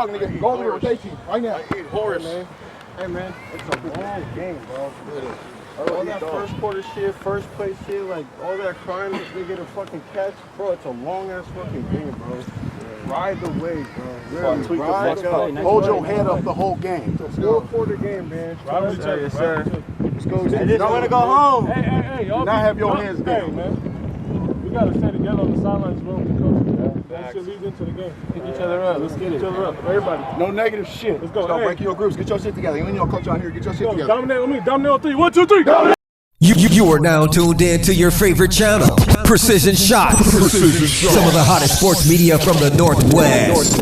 dog, nigga. Go over there with their team right now. I eat horse. Hey, man. It's a long game, bro. All that first quarter shit, first place shit, like all that crime that they get a fucking catch, bro. It's a long ass fucking game, bro. Ride the wave, bro. Really, ride the fuck. Hold your head up the whole game. It's a 4-quarter game, man. Yes, sir. Let's go. I just want to go home. Hey, y'all not have your hands down, man. We gotta stay together on the sidelines, bro. Because that shit leads into the game. Pick each other up. Let's get each other up. Everybody. No negative shit. Let's go. Break your groups. Get your shit together. You ain't your coach out here. Get your shit together. Dominate with me. Dominate on 3. 1, 2, 3. Dominate. You are now tuned in to your favorite channel, Precision Shots. Some of the hottest sports media from the Northwest.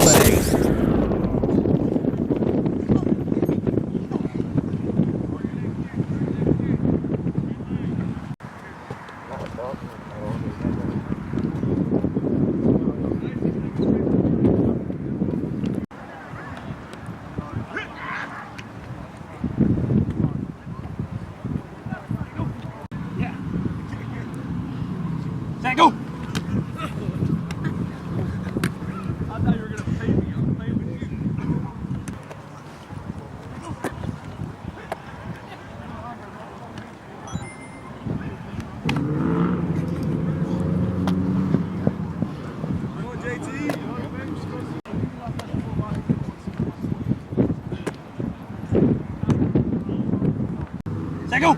Zach, go! Zach, go!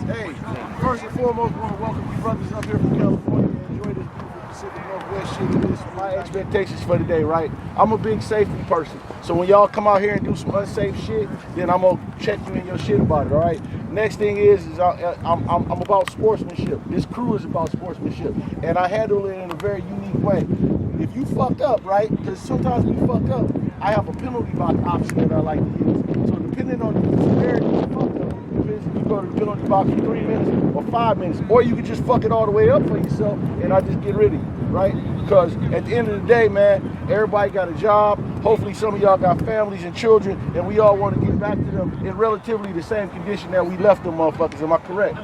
Hey, first and foremost, I want to welcome you brothers up here from California and enjoy this beautiful Pacific Northwest shit. It is my expectations for today, right? I'm a big safety person, so when y'all come out here and do some unsafe shit, then I'm gonna check you in your shit about it, all right? Next thing is I'm about sportsmanship. This crew is about sportsmanship, and I handle it in a very unique way. If you fucked up, right? Because sometimes we fuck up. I have a penalty box option that I like to use. So depending on the severity of the fuck up, you go to the penalty box for 3 minutes or 5 minutes, or you can just fuck it all the way up for yourself, and I just get rid of you, right? Because at the end of the day, man, everybody got a job. Hopefully some of y'all got families and children, and we all want to get back to them in relatively the same condition that we left them motherfuckers. Am I correct?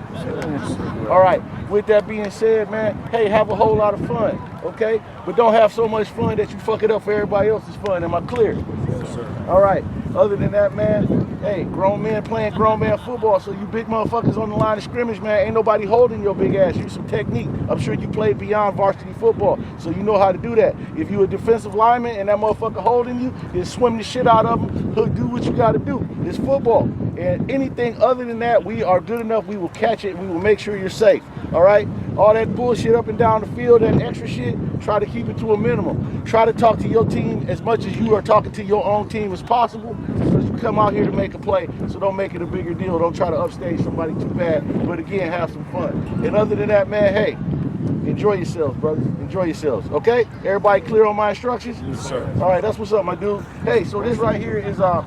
All right. With that being said, man, hey, have a whole lot of fun, okay? But don't have so much fun that you fuck it up for everybody else's fun. Am I clear? Yes, sir. All right. Other than that, man, hey, grown men playing grown man football, so you big motherfuckers on the line of scrimmage, man, ain't nobody holding your big ass. Use some technique. I'm sure you played beyond varsity football, so you know how to do that. If you a defensive lineman and that motherfucker holding you, then swim the shit out of him. Do what you got to do. It's football. And anything other than that, we are good enough. We will catch it. We will make sure you're safe. All right? All that bullshit up and down the field, that extra shit, try to keep it to a minimum. Try to talk to your team as much as you are talking to your own team as possible, because you come out here to make a play, so don't make it a bigger deal. Don't try to upstage somebody too bad, but again, have some fun. And other than that, man, hey, enjoy yourselves, brothers. Enjoy yourselves, okay? Everybody clear on my instructions? Yes, sir. All right, that's what's up, my dude. Hey, so this right here is our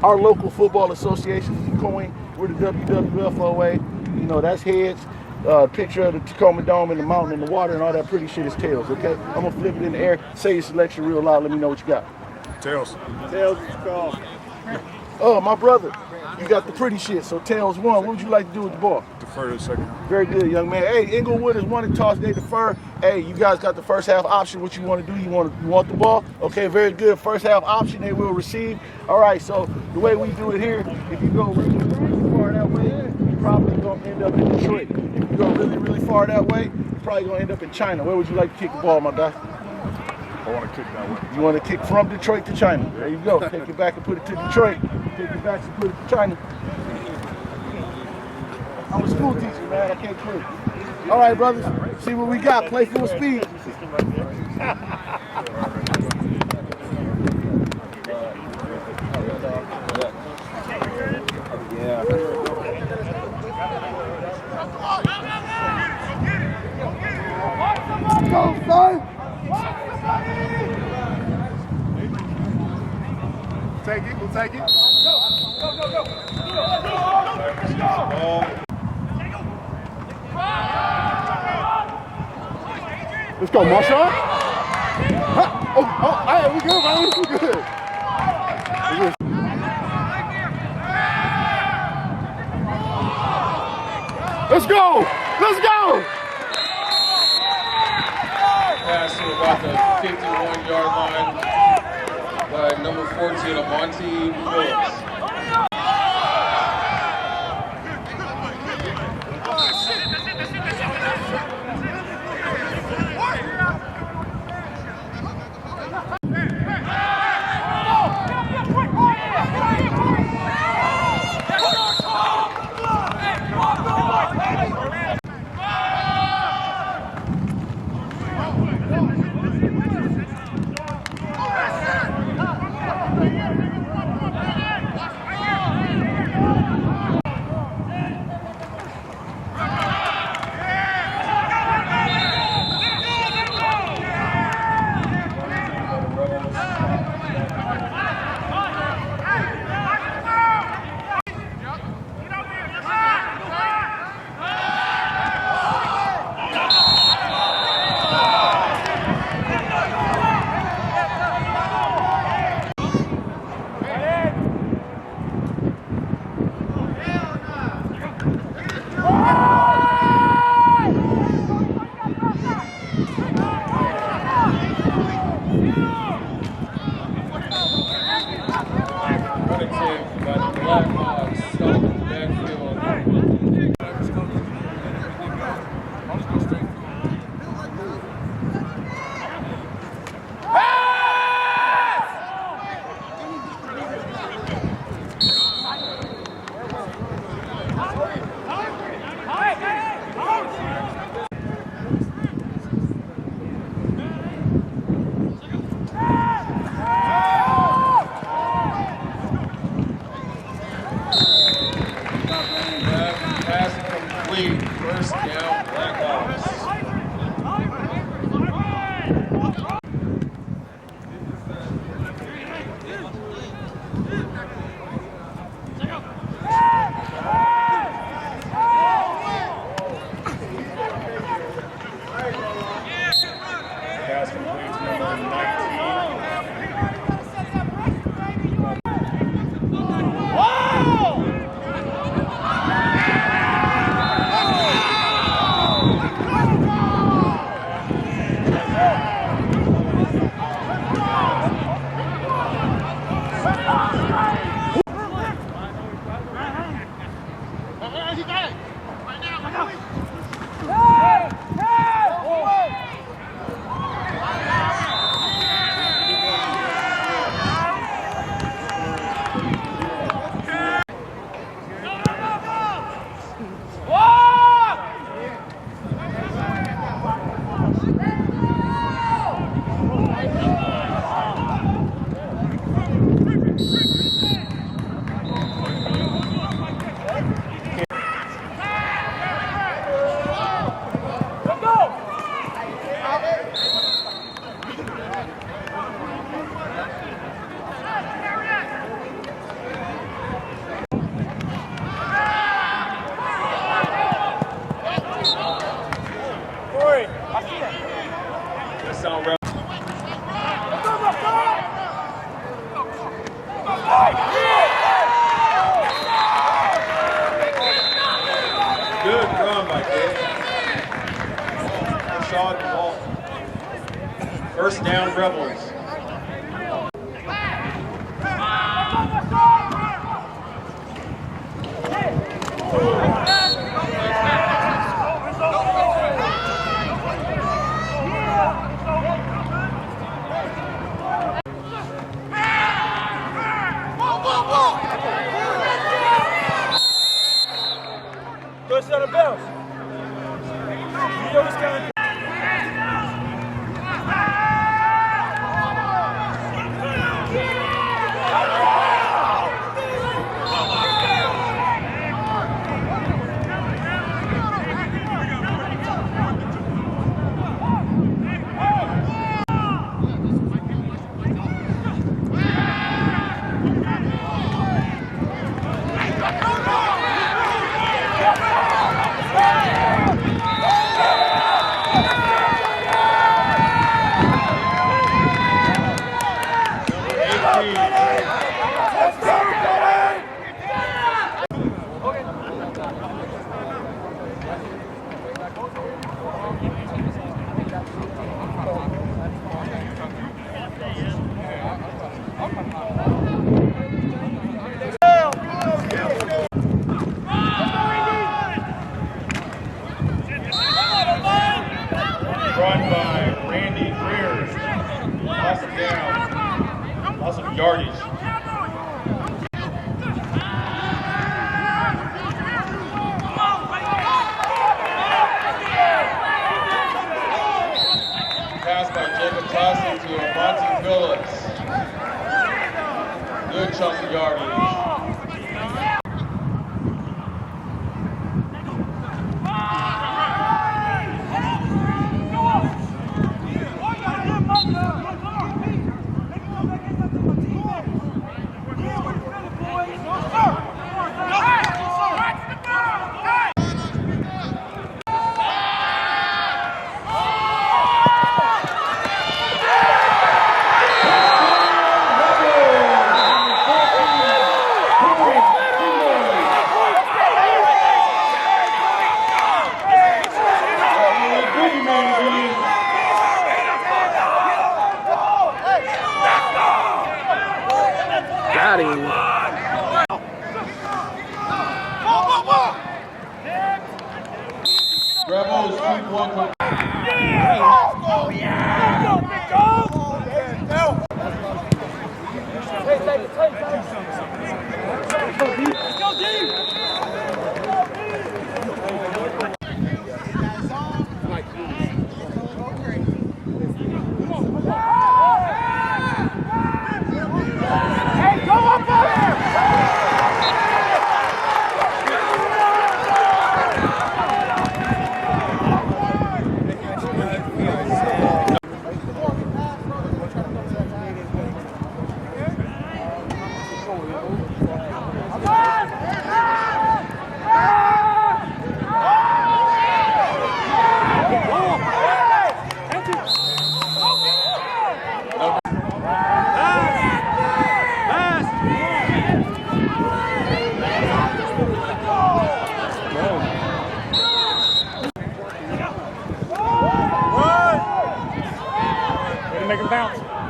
local football association, coin. We're the WWFOA. You know, that's heads. Picture of the Tacoma Dome and the mountain and the water and all that pretty shit is tails, okay? I'm gonna flip it in the air. Say your selection real loud. Let me know what you got. Tails. Tails is called. Oh, my brother. You got the pretty shit, so tails won. What would you like to do with the ball? Defer to the second. Very good, young man. Hey, Inglewood is one and toss. They defer. Hey, you guys got the first half option. What you want to do? You want the ball? Okay, very good. First half option they will receive. All right, so the way we do it here, if you go really, really far that way, you're probably going to end up in Detroit. If you go really, really far that way, you're probably going to end up in China. Where would you like to kick the ball, my guy? I want to kick that way. You want to kick from Detroit to China. There you go. Take it back and put it to Detroit. Take it back and put it to China. I'm a school teacher, man. I can't quit. All right, brothers. See what we got. Play full speed. Yeah. Go, son. Take it. We'll take it. Let's go, Marshawn. Huh? Oh, hey, we good, man. We good. Let's go! Let's go! Pass to about the 51-yard line by number 14, Monty Phillips. Running team by the Blackhawks, stop the backfield. Pass complete, first down, Blackhawks. Pass complete to number 19. Good run by Gabe. Shot the ball. First down, Rebels. Good set of bells. You always got Rebels 2-point.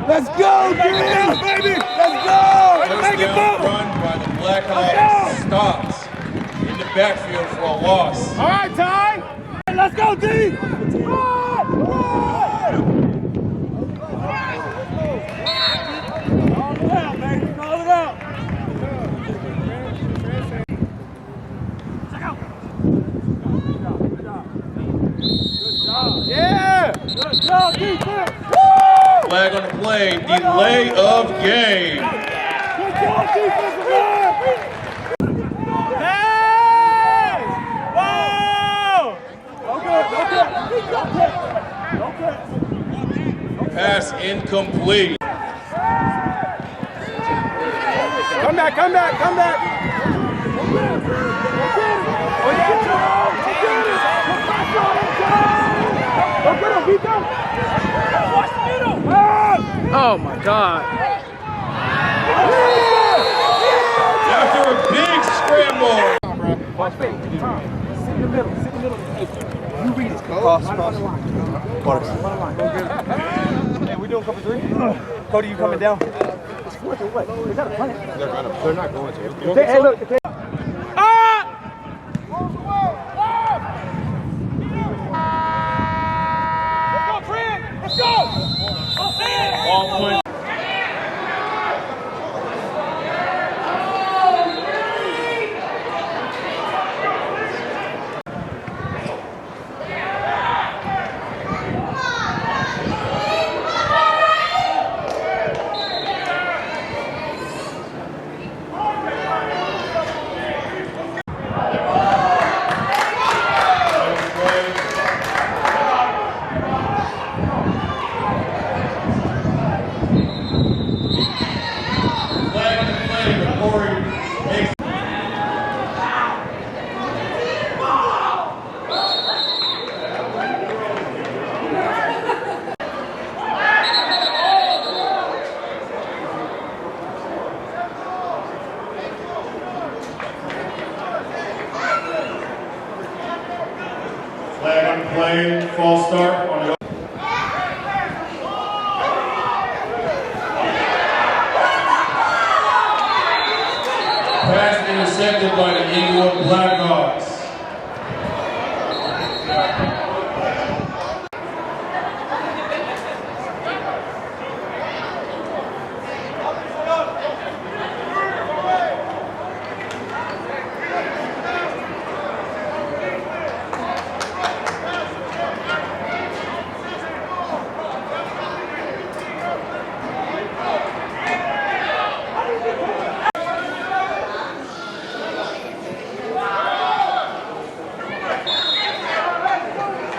Let's go, Jimmy! Baby! Let's go! Touchdown run by the Blackhawks. Stopped in the backfield for a loss. All right, Ty! Let's go, D! Run! Call it out, baby! Call it out! Yeah! Good job, defense! Flag on the play. Delay of game. Good job, defensive line! Hey! Whoa! Okay. Pass incomplete. Come back, come back, come back! Oh, yeah, Joe! Go get him, beat them! Oh my God. After a big scramble. Watch fake. Sit in the middle. Sit in the middle. Hey, you read it. Cross. Line. Go get it. Hey, we doing cover 3? Cody, you coming down? It's 4th or what? Is that a punt? They're not going to. Hey, look. Let's go! Ball point. Flag on the play, false start on the pass intercepted by the Inglewood Blackhawks.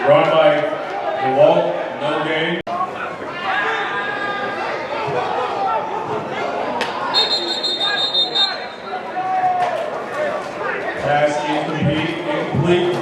Run by DeWalt, no gain. Pass incomplete.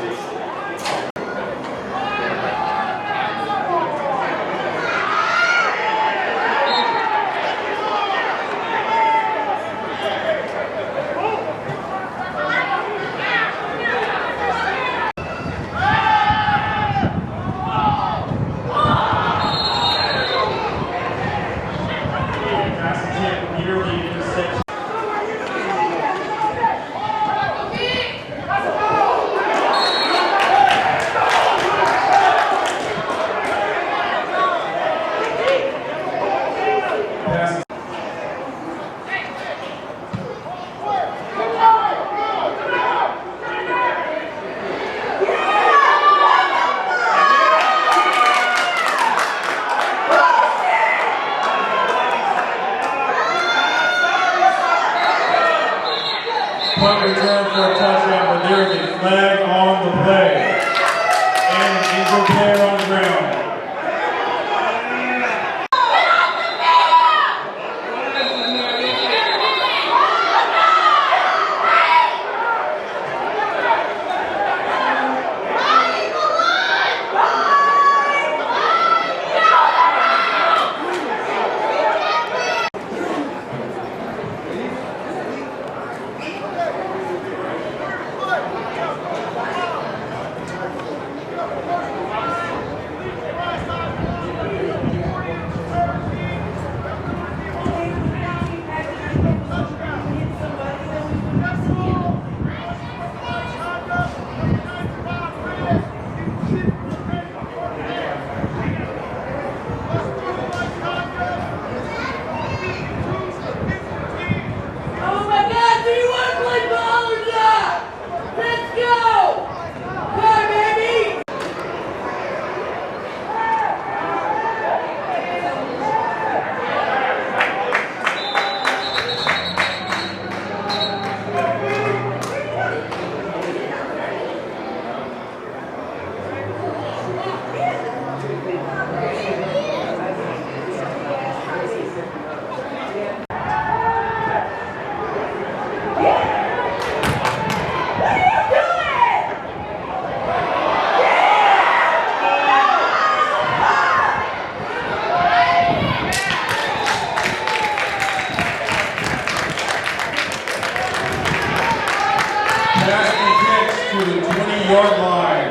Pass and catch to the 20-yard line.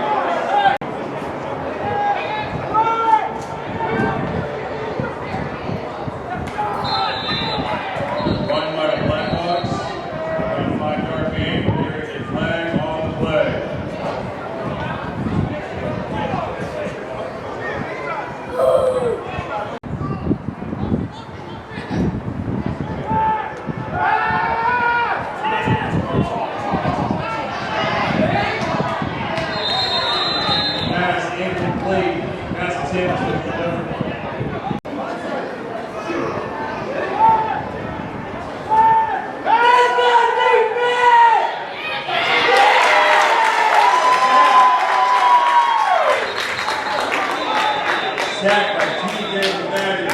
Run by the Blackhawks. 5-yard gain. There is a flag on the play. Pass incomplete. Pass attempt to the sack by TJ Madden.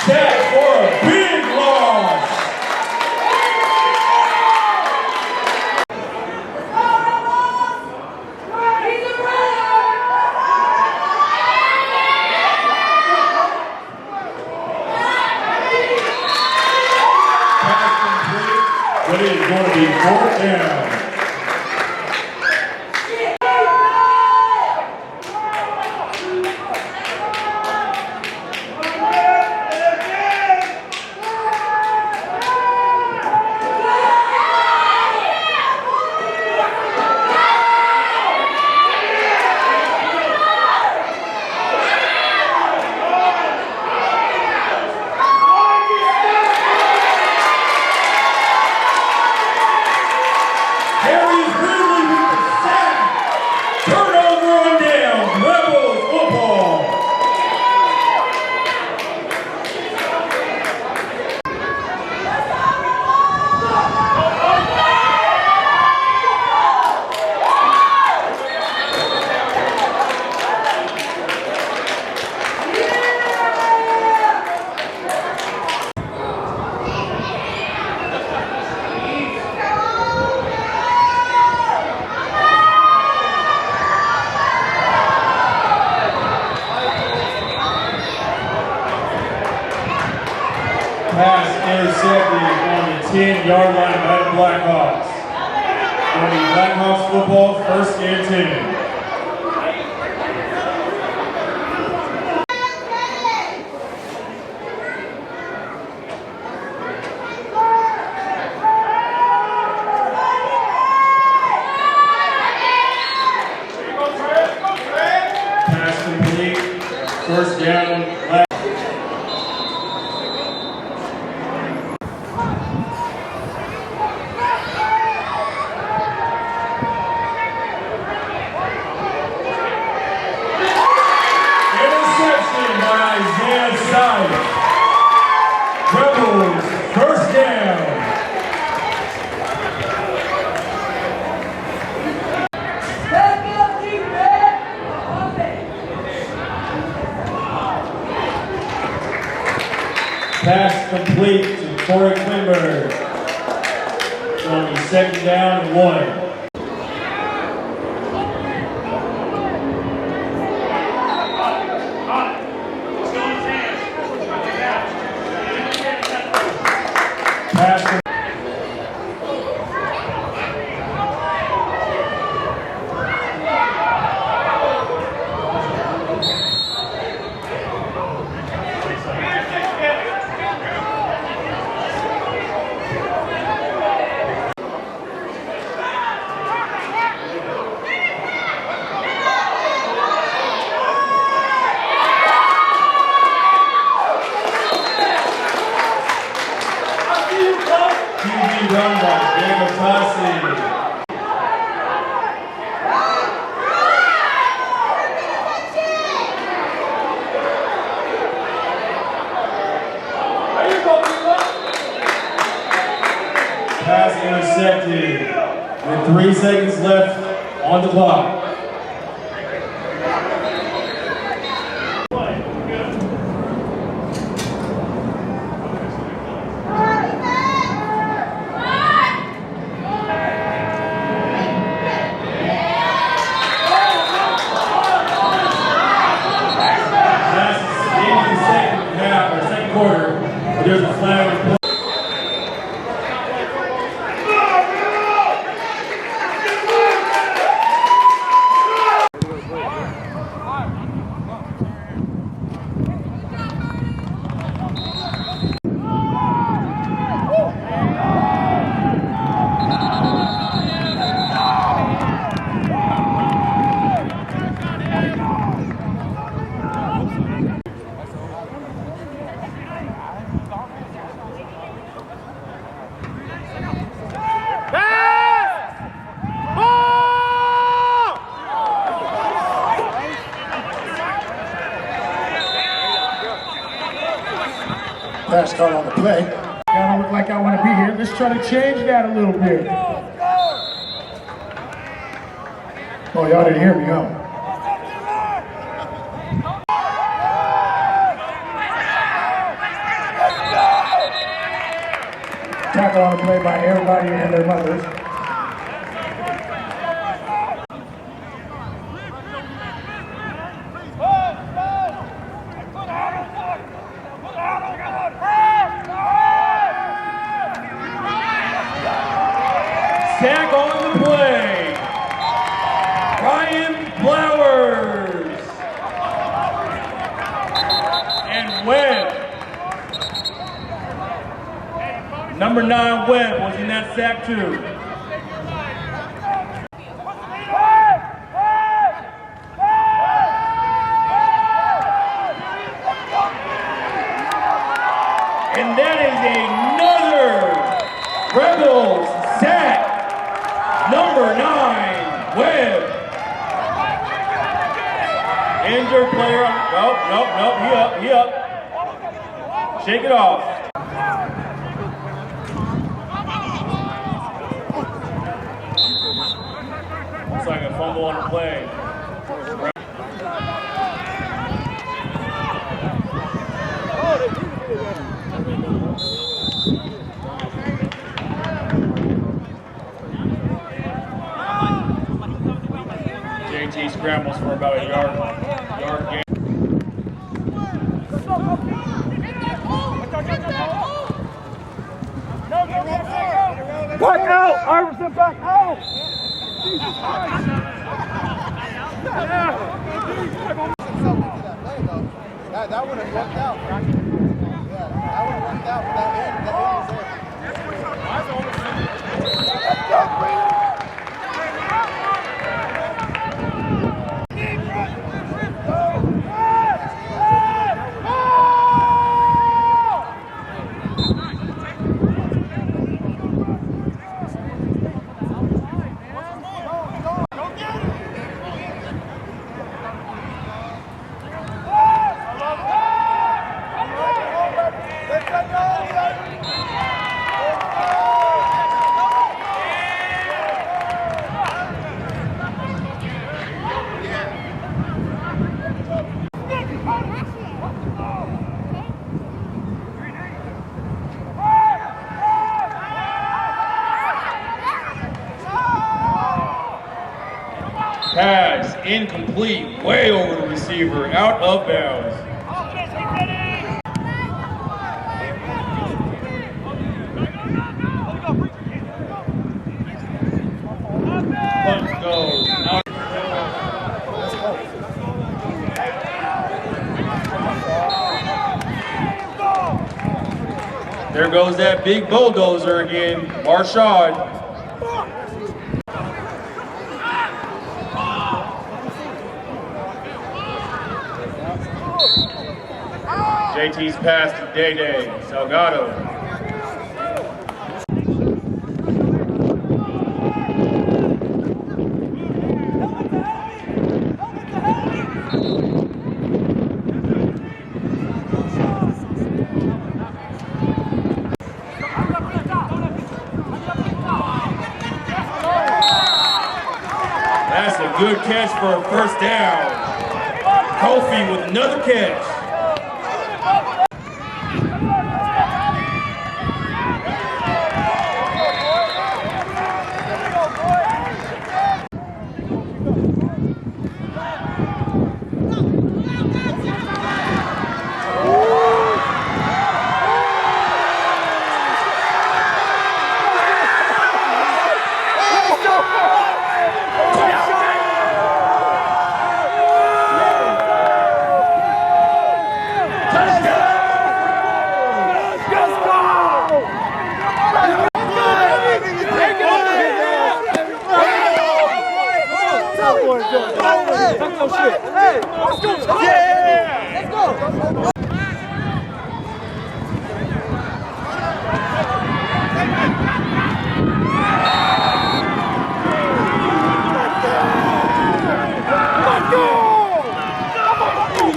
Sack for a big loss. Pass complete, but it is going to be 4th down. Pass intercepted on the 10-yard line by the Blackhawks. Going to be Blackhawks football, 1st and 10. Pass complete, 1st down. Rebels, 1st down. Pass complete to Corey Klimberg. On the 2nd down and 1. Pass. With 3 seconds left on the clock. Second quarter, there's a flag. Pass call on the play. Gotta look like I want to be here. Let's try to change that a little bit. Oh, y'all didn't hear me, huh? Tackle on the play by everybody and their mothers. Tag on the play, Ryan Flowers and Webb. Number 9 Webb was in that sack too. And that is another Rebels sack. Number 9, Webb. Injured player. Nope, he up. Shake it off. Looks like a fumble on the play. JT scrambles for about a yard gain. Back out! Iverson, back out! Jesus Christ! That would have worked out. Yeah, that would have worked out for that end. That end was there. Pass incomplete, way over the receiver, out of bounds. Punt goes out. There goes that big bulldozer again, Marshad. JT's pass to Day Salgado. a good catch for a first down. Kofi with another catch.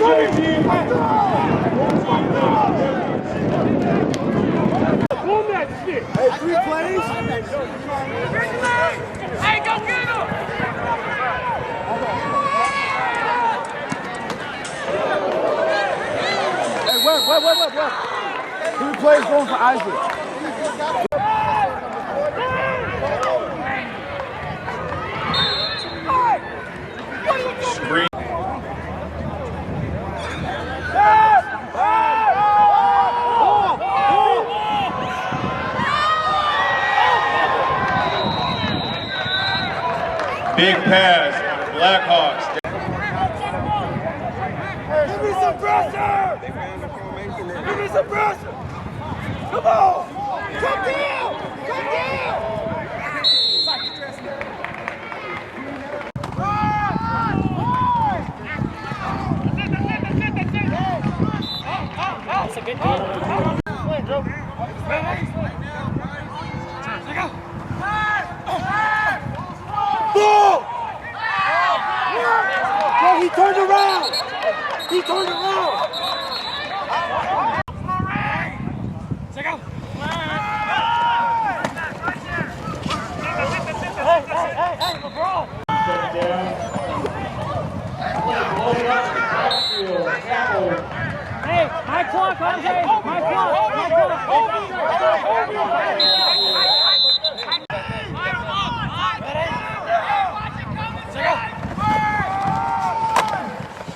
What? 3 plays going for Isaac. Screen. Big pass on the Blackhawks. Give me some pressure! Give me some pressure! Come on! Come down! Come down! That's a good deal. Come on, Joe. Bro, he turned around! He turned around! Hey, LeBron! Hey, my clock, Andre! My clock! My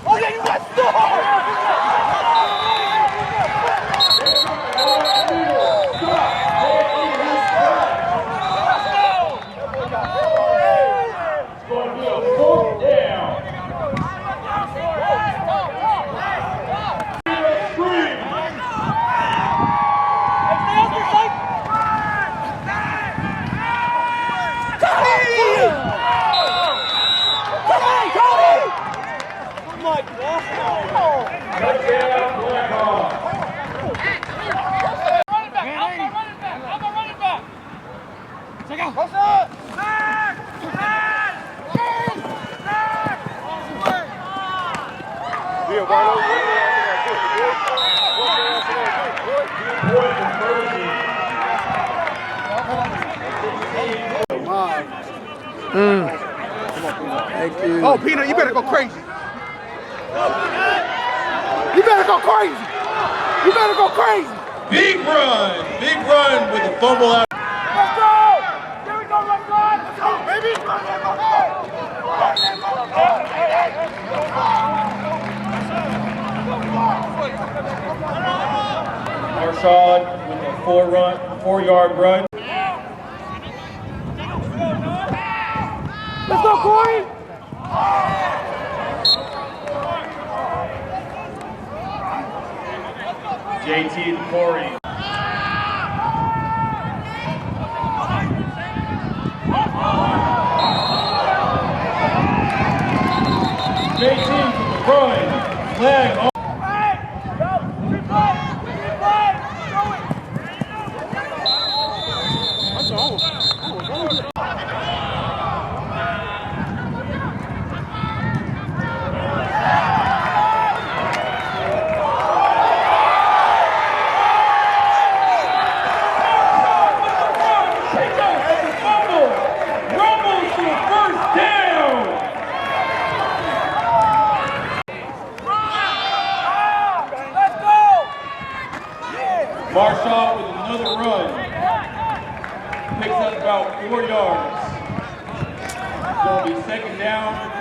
Oh, yeah, you got Thank you. Oh, Peanut, you better go crazy. You better go crazy. You better go crazy. Big run with the fumble out. Let's go! Here we go, let's go! Let's go, baby! Marshall with a 4-yard run. Let's go, Corey! JT to Corey. JT to Brian. Flag on. going to be second down.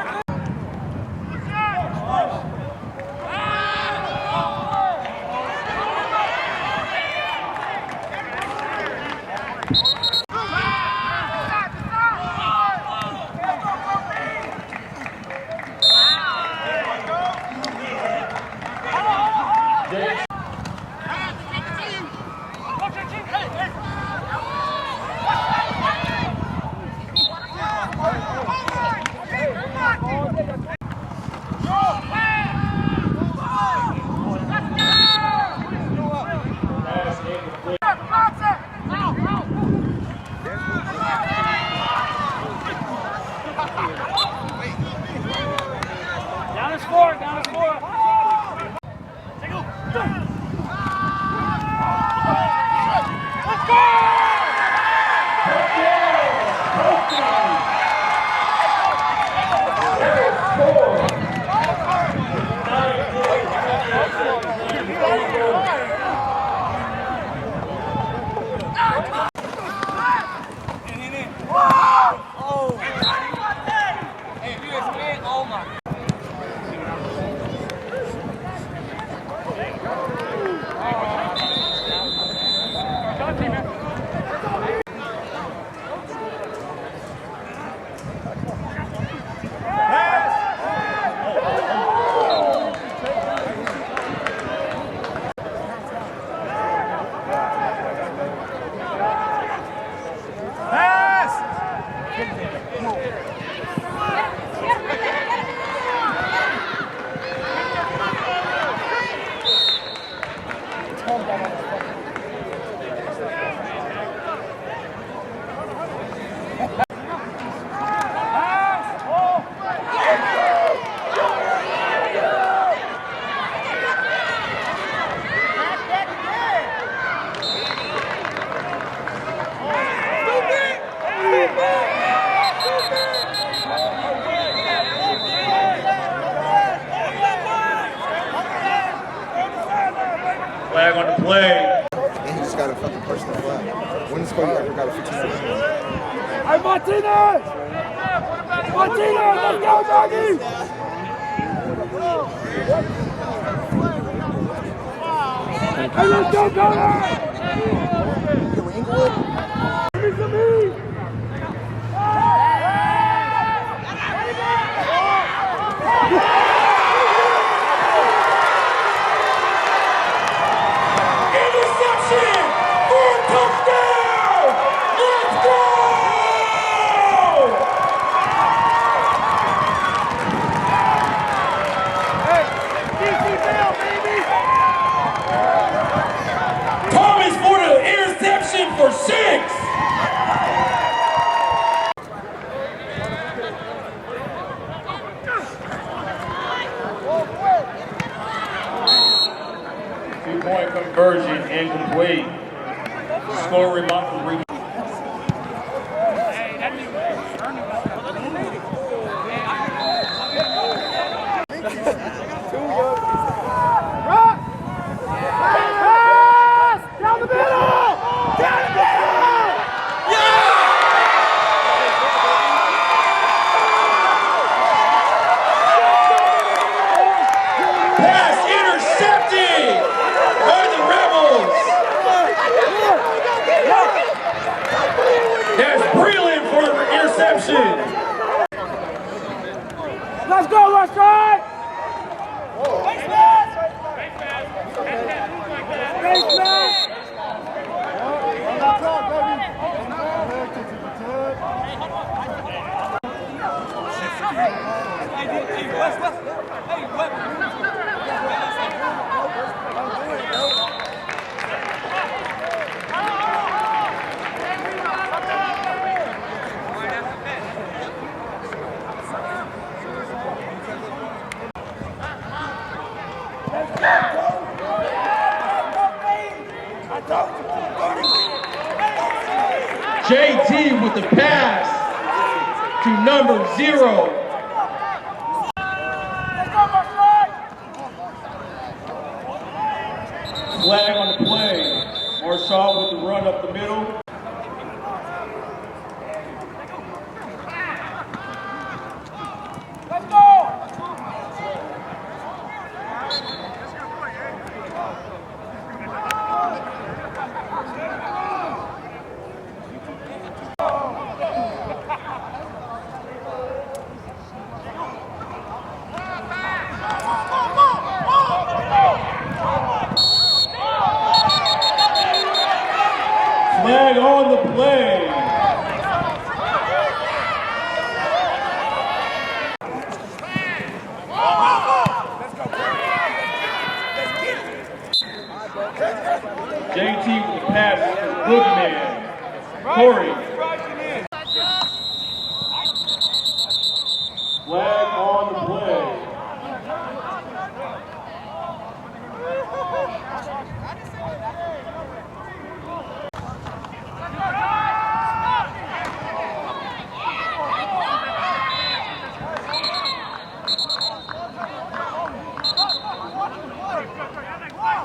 Flag on the play. And he just got a fucking personal flag. When the score you ever got a 15-second flag? Hey, Martinez! Martinez, let's go, doggy! Hey, let's go, Connor! Inglewood? Give me some heat! 2-point conversion incomplete. Score remarkable. Down the middle! Down the middle! Pass intercepted by the Rebels. That's brilliant for the interception. Let's go, let's try! Face mask! Face mask! JT with the pass to number 0. Flag on the play. Marshall with the run up the middle. Flag on the play.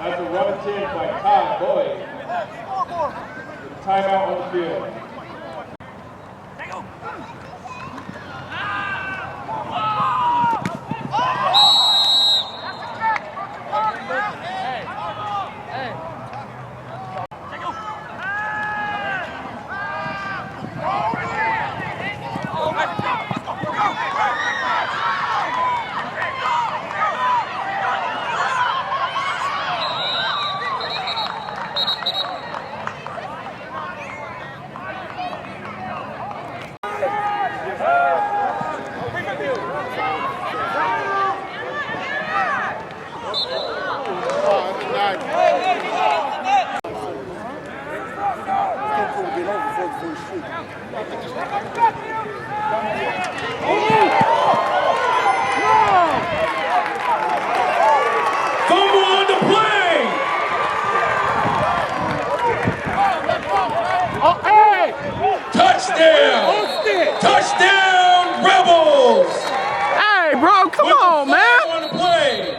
That's a run attempt by Todd Boyd. Timeout on the field. Fumble on the play! Touchdown! Touchdown, Rebels! Hey, bro, come on, man. On the play!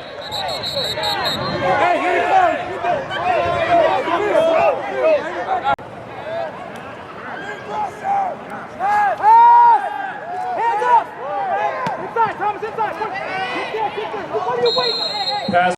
Hey, here he comes. Hands up! Inside, Thomas, inside. Get there. What are you waiting? Pass.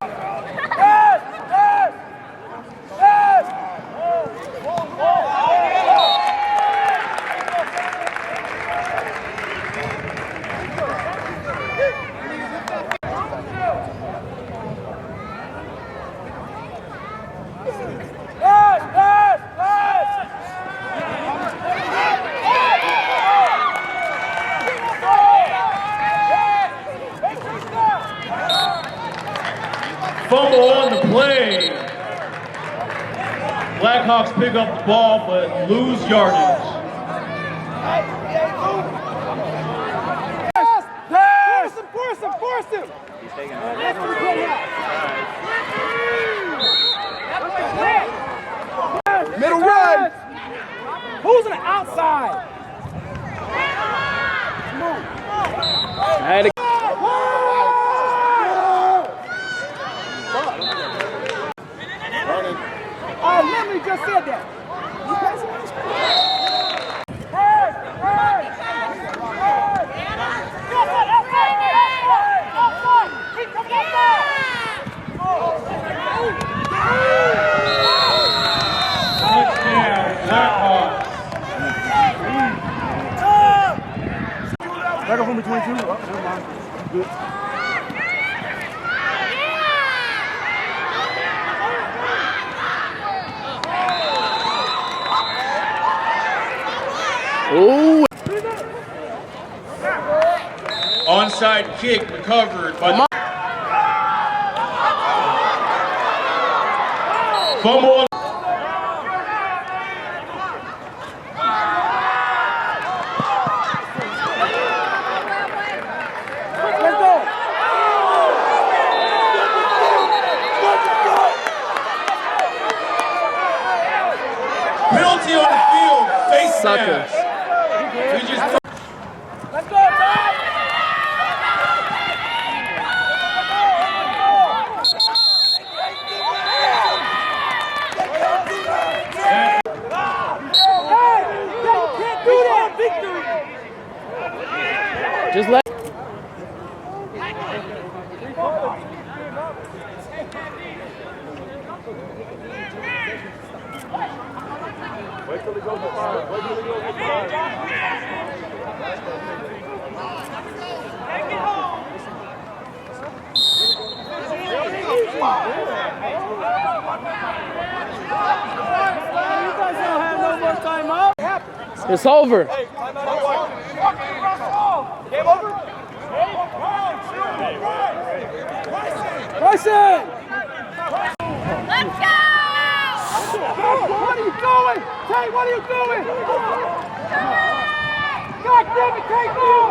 Fumble on the play. Blackhawks pick up the ball but lose yardage. Force him! He's taking it. Middle run. Who's on the outside? I had to I literally just said that. You passing on the screen? Back up from between two. Oh, never mind. Good. Ooh. Onside kick recovered by fumble. Penalty on the field, face Suckers. mask. We just Let's go, Todd! Just let. Wait till he goes to five. Wait till he goes to five. It's over. Game over? Bryson! Let's go! What are you doing? Tay, what are you doing? God damn it, Tay, go!